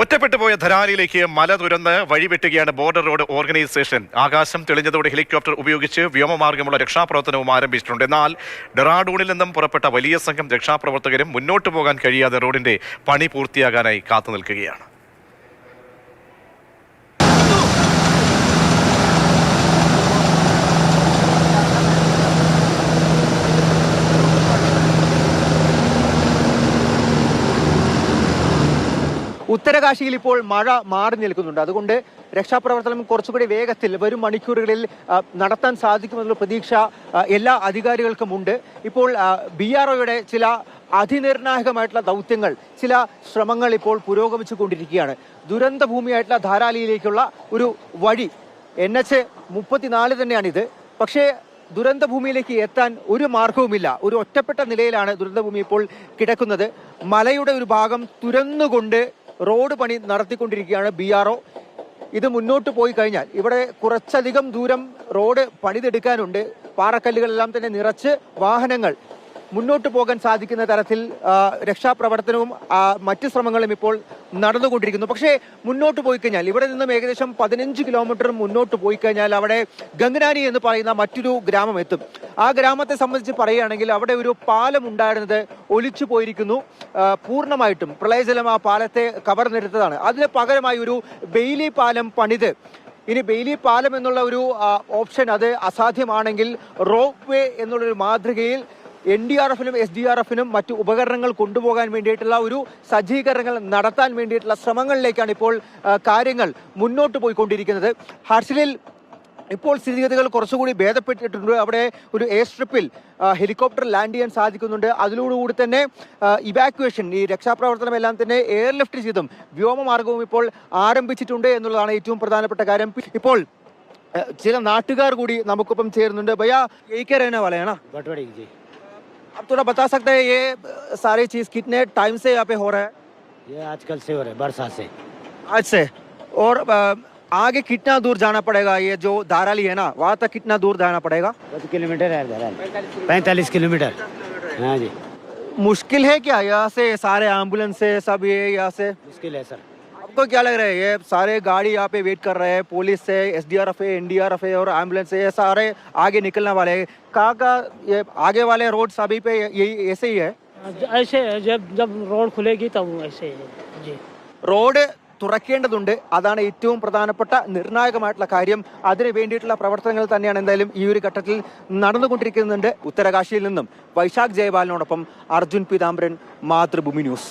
ഒറ്റപ്പെട്ടുപോയ ധരാലിയിലേക്ക് മല തുരന്ന് വഴിവെട്ടുകയാണ് border road organisation. ആകാശം തെളിഞ്ഞതോടെ helicopter ഉപയോഗിച്ച് വ്യോമമാർഗമുള്ള രക്ഷാപ്രവർത്തനവും ആരംഭിച്ചിട്ടുണ്ട്. എന്നാൽ ഡെറാഡൂണിൽ നിന്നും പുറപ്പെട്ട വലിയ സംഘം രക്ഷാപ്രവർത്തകരും മുന്നോട്ടു പോകാൻ കഴിയാതെ റോഡിന്റെ പണി പൂർത്തിയാകാനായി കാത്തുനിൽക്കുകയാണ്. ഉത്തരകാശിയിൽ ഇപ്പോൾ മഴ മാറി നിൽക്കുന്നുണ്ട്. അതുകൊണ്ട് രക്ഷാപ്രവർത്തനം കുറച്ചുകൂടി വേഗത്തിൽ വരും മണിക്കൂറുകളിൽ നടത്താൻ സാധിക്കുമെന്നുള്ള പ്രതീക്ഷ എല്ലാ അധികാരികൾക്കും ഉണ്ട്. ഇപ്പോൾ BROയുടെ ചില അതിനിർണായകമായിട്ടുള്ള ദൗത്യങ്ങൾ, ചില ശ്രമങ്ങൾ ഇപ്പോൾ പുരോഗമിച്ചു കൊണ്ടിരിക്കുകയാണ്. ദുരന്ത ഭൂമിയായിട്ടുള്ള ധാരാലിയിലേക്കുള്ള ഒരു വഴി NH34 തന്നെയാണിത്. പക്ഷേ ദുരന്തഭൂമിയിലേക്ക് എത്താൻ ഒരു മാർഗവുമില്ല. ഒരു ഒറ്റപ്പെട്ട നിലയിലാണ് ദുരന്തഭൂമി ഇപ്പോൾ കിടക്കുന്നത്. മലയുടെ ഒരു ഭാഗം തുരന്നുകൊണ്ട് റോഡ് പണി നടത്തിക്കൊണ്ടിരിക്കുകയാണ് BRO. ഇത് മുന്നോട്ട് പോയി കഴിഞ്ഞാൽ ഇവിടെ കുറച്ചധികം ദൂരം റോഡ് പണിതെടുക്കാനുണ്ട്. പാറക്കല്ലുകളെല്ലാം തന്നെ നിറച്ച് വാഹനങ്ങൾ മുന്നോട്ട് പോകാൻ സാധിക്കുന്ന തരത്തിൽ രക്ഷാപ്രവർത്തനവും മറ്റ് ശ്രമങ്ങളും ഇപ്പോൾ നടന്നുകൊണ്ടിരിക്കുന്നു. പക്ഷേ മുന്നോട്ട് പോയി കഴിഞ്ഞാൽ ഇവിടെ നിന്നും ഏകദേശം 15 കിലോമീറ്റർ മുന്നോട്ട് പോയി കഴിഞ്ഞാൽ അവിടെ ഗംഗനാനി എന്ന് പറയുന്ന മറ്റൊരു ഗ്രാമം എത്തും. ആ ഗ്രാമത്തെ സംബന്ധിച്ച് പറയുകയാണെങ്കിൽ അവിടെ ഒരു പാലം ഉണ്ടായിരുന്നത് ഒലിച്ചു പോയിരിക്കുന്നു. പൂർണ്ണമായിട്ടും പ്രളയജലം ആ പാലത്തെ കവർന്നെടുത്തതാണ്. അതിന് പകരമായി ഒരു ബെയിലി പാലം പണിത്, ഇനി ബെയിലി പാലം എന്നുള്ള ഒരു ഓപ്ഷൻ അത് അസാധ്യമാണെങ്കിൽ റോപ്പ് വേ എന്നുള്ളൊരു മാതൃകയിൽ NDRFനും SDRFനും മറ്റു ഉപകരണങ്ങൾ കൊണ്ടുപോകാൻ വേണ്ടിയിട്ടുള്ള ഒരു സജ്ജീകരണങ്ങൾ നടത്താൻ വേണ്ടിയിട്ടുള്ള ശ്രമങ്ങളിലേക്കാണ് ഇപ്പോൾ കാര്യങ്ങൾ മുന്നോട്ട് പോയിക്കൊണ്ടിരിക്കുന്നത്. ഹർഷിലിൽ ഇപ്പോൾ സ്ഥിതിഗതികൾ കുറച്ചുകൂടി ഭേദപ്പെട്ടിട്ടുണ്ട്. അവിടെ ഒരു എയർ സ്ട്രിപ്പിൽ ഹെലികോപ്റ്റർ ലാൻഡ് ചെയ്യാൻ സാധിക്കുന്നുണ്ട്. അതിലൂടെ തന്നെ ഇവാക്യുവേഷൻ, ഈ രക്ഷാപ്രവർത്തനം എല്ലാം തന്നെ എയർലിഫ്റ്റ് ചെയ്തും വ്യോമമാർഗവും ഇപ്പോൾ ആരംഭിച്ചിട്ടുണ്ട് എന്നുള്ളതാണ് ഏറ്റവും പ്രധാനപ്പെട്ട കാര്യം. ഇപ്പോൾ ചില നാട്ടുകാർ കൂടി നമുക്കൊപ്പം ചേരുന്നുണ്ട്. ഭയ്യ ഏക്കരേന വലയാണ്. आप थोड़ा बता सकते हैं ये सारी चीज कितने टाइम से यहाँ पे हो रहा है? ये आजकल से हो रहा है, बरसात से। आज से। और आगे कितना दूर जाना पड़ेगा? ये जो धाराली है ना, वहाँ तक कितना दूर जाना पड़ेगा? 10 किलोमीटर है धाराली। 45 किलोमीटर। हाँ जी। मुश्किल है क्या यहाँ से? सारे एम्बुलेंस से सब ये यहाँ से मुश्किल है सर। आपको क्या लग रहा है? ये सारे गाड़ी यहाँ पे वेट कर रहे हैं, पुलिस है, SDRF है, NDRF है और एम्बुलेंस है, ये सारे आगे निकलने वाले हैं. कहाँ ये आगे वाले रोड सभी पे यही ऐसे ही है? ऐसे है, जब रोड खुलेगी तब ऐसे है जी. റോഡ് തുറക്കേണ്ടതുണ്ട്. അതാണ് ഏറ്റവും പ്രധാനപ്പെട്ട നിർണായകമായിട്ടുള്ള കാര്യം. അതിന് വേണ്ടിയിട്ടുള്ള പ്രവർത്തനങ്ങൾ തന്നെയാണ് എന്തായാലും ഈ ഒരു ഘട്ടത്തിൽ നടന്നുകൊണ്ടിരിക്കുന്നുണ്ട്. ഉത്തരകാശിയിൽ നിന്നും വൈശാഖ് ജയപാലിനോടൊപ്പം അർജുൻ പീതാംബരൻ, മാതൃഭൂമി ന്യൂസ്.